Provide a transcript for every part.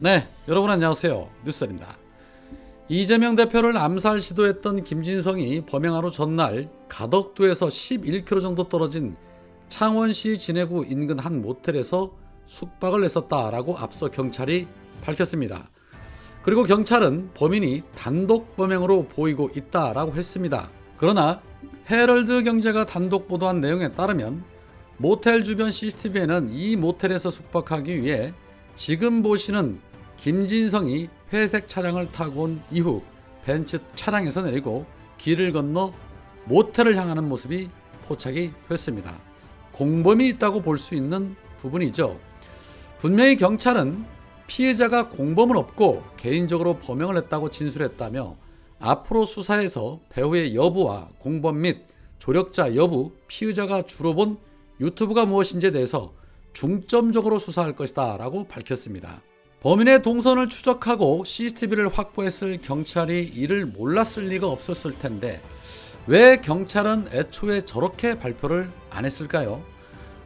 네, 여러분 안녕하세요. 뉴스입니다. 이재명 대표를 암살 시도했던 김진성이 범행하루 전날 가덕도에서 11km 정도 떨어진 창원시 진해구 인근 한 모텔에서 숙박을 했었다라고 앞서 경찰이 밝혔습니다. 그리고 경찰은 범인이 단독 범행으로 보이고 있다라고 했습니다. 그러나 헤럴드 경제가 단독 보도한 내용에 따르면 모텔 주변 CCTV에는 이 모텔에서 숙박하기 위해 지금 보시는 김진성이 회색 차량을 타고 온 이후 벤츠 차량에서 내리고 길을 건너 모텔을 향하는 모습이 포착이 됐습니다. 공범이 있다고 볼 수 있는 부분이죠. 분명히 경찰은 피해자가 공범은 없고 개인적으로 범행을 했다고 진술했다며 앞으로 수사에서 배우의 여부와 공범 및 조력자 여부, 피의자가 주로 본 유튜브가 무엇인지에 대해서 중점적으로 수사할 것이다 라고 밝혔습니다. 범인의 동선을 추적하고 CCTV를 확보했을 경찰이 이를 몰랐을 리가 없었을 텐데 왜 경찰은 애초에 저렇게 발표를 안 했을까요?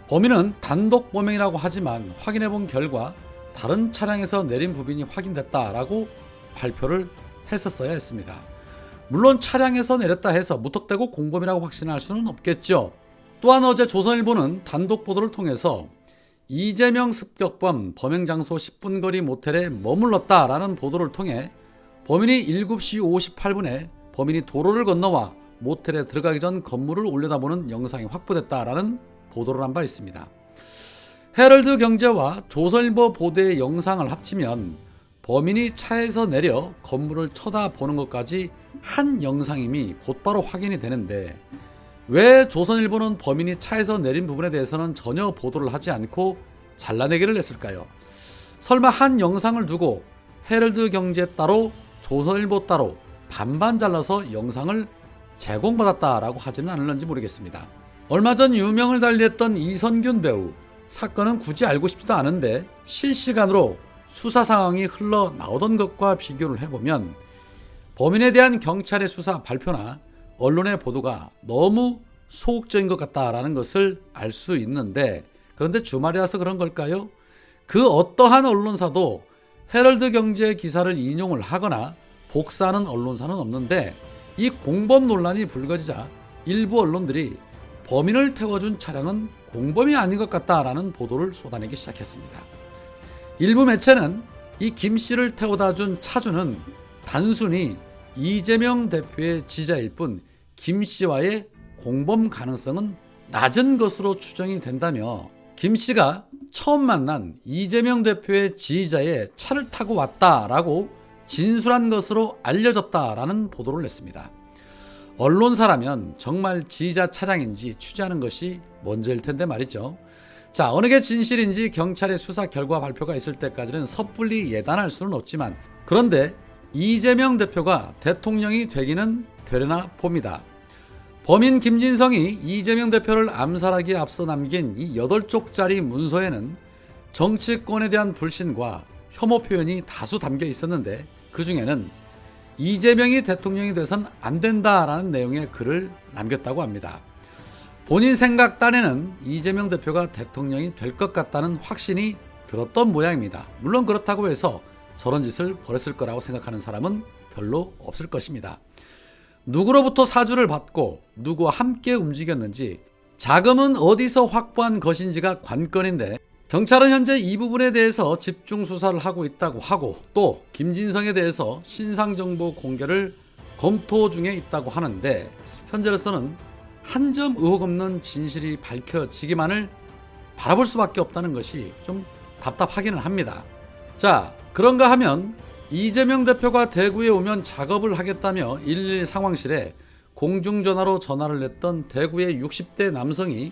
범인은 단독 범행이라고 하지만 확인해본 결과 다른 차량에서 내린 부분이 확인됐다라고 발표를 했었어야 했습니다. 물론 차량에서 내렸다 해서 무턱대고 공범이라고 확신할 수는 없겠죠. 또한 어제 조선일보는 단독 보도를 통해서 이재명 습격범 범행 장소 10분 거리 모텔에 머물렀다라는 보도를 통해 범인이 7시 58분에 범인이 도로를 건너와 모텔에 들어가기 전 건물을 올려다보는 영상이 확보됐다라는 보도를 한 바 있습니다. 헤럴드 경제와 조선일보 보도의 영상을 합치면 범인이 차에서 내려 건물을 쳐다보는 것까지 한 영상임이 곧바로 확인이 되는데 왜 조선일보는 범인이 차에서 내린 부분에 대해서는 전혀 보도를 하지 않고 잘라내기를 했을까요? 설마 한 영상을 두고 헤럴드 경제 따로 조선일보 따로 반반 잘라서 영상을 제공받았다라고 하지는 않을는지 모르겠습니다. 얼마 전 유명을 달리했던 이선균 배우, 사건은 굳이 알고 싶지도 않은데 실시간으로 수사 상황이 흘러나오던 것과 비교를 해보면 범인에 대한 경찰의 수사 발표나 언론의 보도가 너무 소극적인 것 같다라는 것을 알 수 있는데 그런데 주말이라서 그런 걸까요? 그 어떠한 언론사도 헤럴드 경제 기사를 인용을 하거나 복사하는 언론사는 없는데 이 공범 논란이 불거지자 일부 언론들이 범인을 태워준 차량은 공범이 아닌 것 같다라는 보도를 쏟아내기 시작했습니다. 일부 매체는 이 김 씨를 태워다 준 차주는 단순히 이재명 대표의 지자일 뿐 김 씨와의 공범 가능성은 낮은 것으로 추정이 된다며 김 씨가 처음 만난 이재명 대표의 지휘자의 차를 타고 왔다라고 진술한 것으로 알려졌다라는 보도를 냈습니다. 언론사라면 정말 지휘자 차량인지 취재하는 것이 먼저일 텐데 말이죠. 자, 어느 게 진실인지 경찰의 수사 결과 발표가 있을 때까지는 섣불리 예단할 수는 없지만 그런데 이재명 대표가 대통령이 되기는 되려나 봅니다. 범인 김진성이 이재명 대표를 암살하기에 앞서 남긴 이 8쪽짜리 문서에는 정치권에 대한 불신과 혐오 표현이 다수 담겨 있었는데 그 중에는 이재명이 대통령이 돼선 안 된다라는 내용의 글을 남겼다고 합니다. 본인 생각 딴에는 이재명 대표가 대통령이 될 것 같다는 확신이 들었던 모양입니다. 물론 그렇다고 해서 저런 짓을 벌였을 거라고 생각하는 사람은 별로 없을 것입니다. 누구로부터 사주를 받고 누구와 함께 움직였는지 자금은 어디서 확보한 것인지가 관건인데 경찰은 현재 이 부분에 대해서 집중 수사를 하고 있다고 하고 또 김진성에 대해서 신상정보 공개를 검토 중에 있다고 하는데 현재로서는 한 점 의혹 없는 진실이 밝혀지기만을 바라볼 수밖에 없다는 것이 좀 답답하기는 합니다. 자, 그런가 하면 이재명 대표가 대구에 오면 작업을 하겠다며 112 상황실에 공중전화로 전화를 냈던 대구의 60대 남성이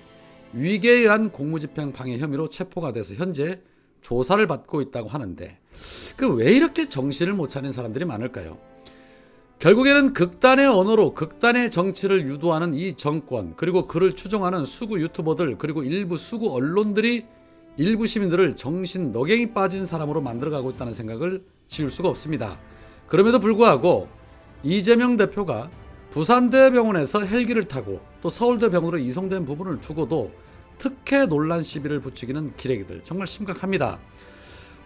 위계에 의한 공무집행 방해 혐의로 체포가 돼서 현재 조사를 받고 있다고 하는데 왜 이렇게 정신을 못 차린 사람들이 많을까요? 결국에는 극단의 언어로 극단의 정치를 유도하는 이 정권 그리고 그를 추종하는 수구 유튜버들 그리고 일부 수구 언론들이 일부 시민들을 정신 너갱이 빠진 사람으로 만들어가고 있다는 생각을 지울 수가 없습니다. 그럼에도 불구하고 이재명 대표가 부산대병원에서 헬기를 타고 또 서울대병원으로 이송된 부분을 두고도 특혜 논란 시비를 붙이기는 기레기들 정말 심각합니다.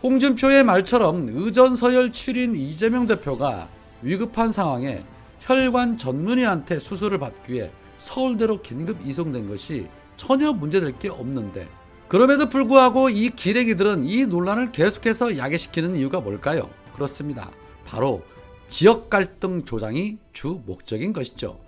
홍준표의 말처럼 의전서열 7인 이재명 대표가 위급한 상황에 혈관 전문의한테 수술을 받기 위해 서울대로 긴급 이송된 것이 전혀 문제될 게 없는데, 그럼에도 불구하고 이 기레기들은 이 논란을 계속해서 야기시키는 이유가 뭘까요? 그렇습니다. 바로 지역 갈등 조장이 주 목적인 것이죠.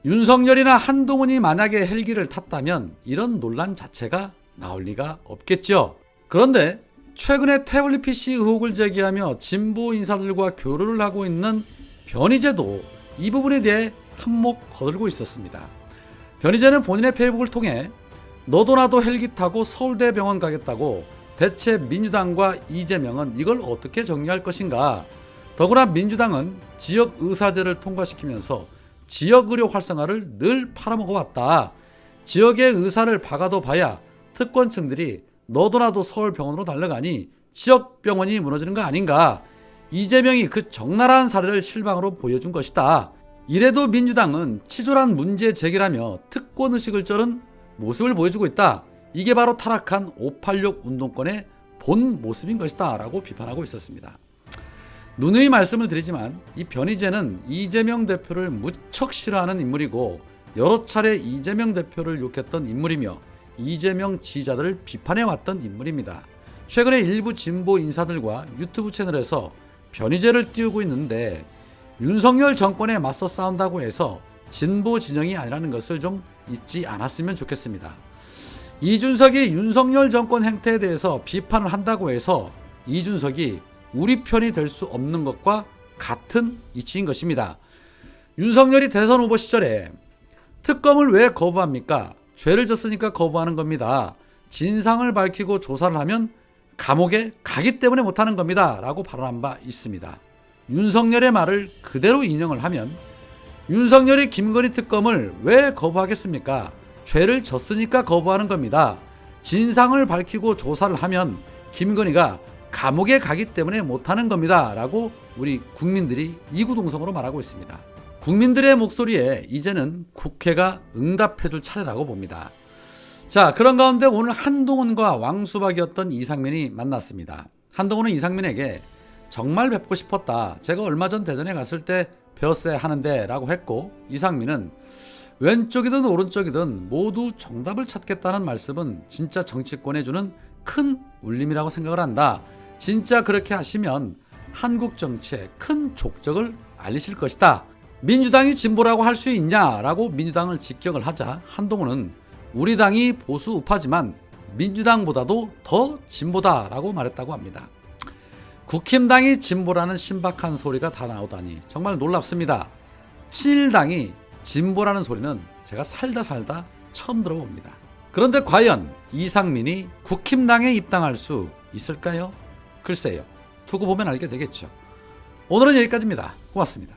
윤석열이나 한동훈이 만약에 헬기를 탔다면 이런 논란 자체가 나올 리가 없겠죠. 그런데 최근에 태블릿 PC 의혹을 제기하며 진보 인사들과 교류를 하고 있는 변희재도 이 부분에 대해 한몫 거들고 있었습니다. 변희재는 본인의 페이스북을 통해 너도 나도 헬기 타고 서울대 병원 가겠다고, 대체 민주당과 이재명은 이걸 어떻게 정리할 것인가, 더구나 민주당은 지역의사제를 통과시키면서 지역의료 활성화를 늘 팔아먹어왔다. 지역의 의사를 박아도 봐야 특권층들이 너도 나도 서울병원으로 달려가니 지역병원이 무너지는 거 아닌가. 이재명이 그 적나라한 사례를 실방으로 보여준 것이다. 이래도 민주당은 치졸한 문제 제기라며 특권의식을 쩌는 모습을 보여주고 있다. 이게 바로 타락한 586 운동권의 본 모습인 것이다 라고 비판하고 있었습니다. 누누이 말씀을 드리지만 이 변희재는 이재명 대표를 무척 싫어하는 인물이고, 여러 차례 이재명 대표를 욕했던 인물이며 이재명 지지자들을 비판해왔던 인물입니다. 최근에 일부 진보 인사들과 유튜브 채널에서 변희재를 띄우고 있는데, 윤석열 정권에 맞서 싸운다고 해서 진보 진영이 아니라는 것을 좀 잊지 않았으면 좋겠습니다. 이준석이 윤석열 정권 행태에 대해서 비판을 한다고 해서 이준석이 우리 편이 될 수 없는 것과 같은 이치인 것입니다. 윤석열이 대선 후보 시절에 특검을 왜 거부합니까? 죄를 졌으니까 거부하는 겁니다. 진상을 밝히고 조사를 하면 감옥에 가기 때문에 못하는 겁니다 라고 발언한 바 있습니다. 윤석열의 말을 그대로 인용을 하면 윤석열이 김건희 특검을 왜 거부하겠습니까? 죄를 졌으니까 거부하는 겁니다. 진상을 밝히고 조사를 하면 김건희가 감옥에 가기 때문에 못하는 겁니다 라고 우리 국민들이 이구동성으로 말하고 있습니다. 국민들의 목소리에 이제는 국회가 응답해줄 차례라고 봅니다. 자, 그런 가운데 오늘 한동훈과 왕수박이었던 이상민이 만났습니다. 한동훈은 이상민에게 정말 뵙고 싶었다. 제가 얼마 전 대전에 갔을 때 뵈었어야 하는데 라고 했고, 이상민은 왼쪽이든 오른쪽이든 모두 정답을 찾겠다는 말씀은 진짜 정치권에 주는 큰 울림이라고 생각을 한다. 진짜 그렇게 하시면 한국 정치에 큰 족적을 알리실 것이다. 민주당이 진보라고 할 수 있냐라고 민주당을 직격을 하자 한동훈은 우리 당이 보수 우파지만 민주당보다도 더 진보다라고 말했다고 합니다. 국힘당이 진보라는 신박한 소리가 다 나오다니 정말 놀랍습니다. 친일당이 진보라는 소리는 제가 살다 처음 들어봅니다. 그런데 과연 이상민이 국힘당에 입당할 수 있을까요? 글쎄요. 두고 보면 알게 되겠죠. 오늘은 여기까지입니다. 고맙습니다.